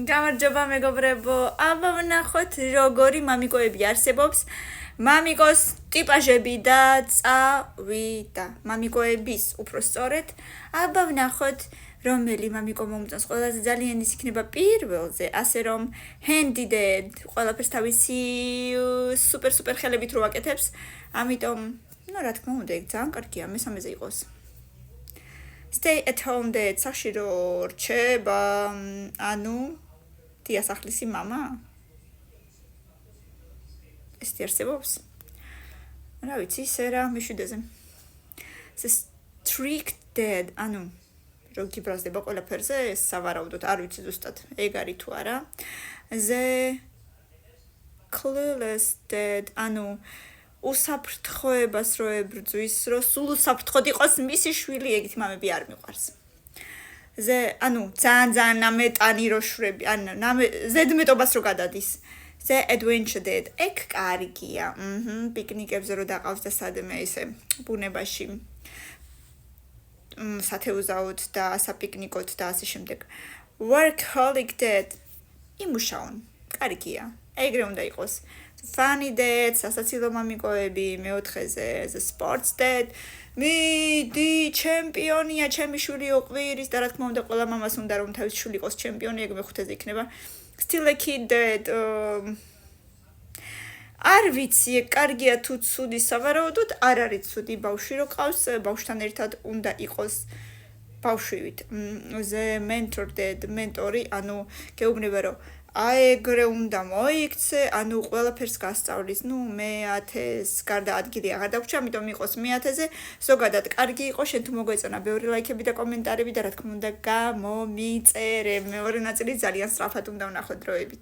გამარჯობა მეგობრებო, აბა ვნახოთ როგორი მამიკოები არსებობს. მამიკოს ტიპაჟები და წავიდა. მამიკოების უფრო სწორედ. აბა ვნახოთ რომელი მამიკო მომწონს ყველაზე ძალიან ის იქნება პირველზე, ასე რომ handy dad ყველაფერს თავისი სუპერ ხელებით რო აკეთებს. ამიტომ, რა თქმა უნდა, ეგ ძალიან კარგია, მესამეზე იყოს. Stay at home dad, სახში რო რჩება, ანუ დიასახლისი მამა? ეს არსებობს? რა ვიცი, ისე რა მიშვიდეზე. Strict dad, ანუ რო გიბრაზდება ყველაფერზე, სავარაუდოდ, არ ვიცი ზუსტად, ეგ არის თუ არა. The clueless dad, ანუ უსაფრთხოებას რო ებრძვის, რო სულ უსაფრთხოდ იყოს მისი შვილი, ეგეთი მამები არ მიყვარს. ანუ ძალიან ნამეტანი რო შვრები, ზედმეტობას რო გადადის. The adventure dad, ეგ კარგია. პიკნიკებზე რო დაყავს და სადმე ისე ბუნებაში სათეუზაოდ და საპიკნიკოდ და ასე შემდეგ. Workaholic dad, იმუშაონ, კარგია. ეგრე უნდა იყოს. Funny dad, სასაცილო მამიკოები, მეოთხეზე the sports dad. მიდი, ჩემპიონია, ჩემი შვილი ოყვირის და რა თქმა უნდა, ყველა მამას უნდა რომ თავის შვილი იყოს ჩემპიონი, ეგ მეხუთეზე იქნება. Still a kid dad. არ ვიცი, კარგია თუ ცუდი, სავარაუდოდ არ არის ცუდი ბავშვი რო ყავს, ბავშვთან ერთად უნდა იყოს ბავშვივით. The mentor dad, mentori, ანუ გეუბნება რომ ეგრე უნდა მოიქცე, ანუ ყველაფერს გასწავლის, მე-1000-ს გარდა ადგილი აღარ დაგვრჩა, ამიტომ იყოს მე-1000-ზე, ზოგადად კარგი იყო, შენ თუ მოგვეწონა ბევრი ლაიქები და კომენტარები და რა თქმა უნდა გამომიწერე. მეორე ნაწილი ძალიან სწრაფად უნდა ვნახოთ დროებით.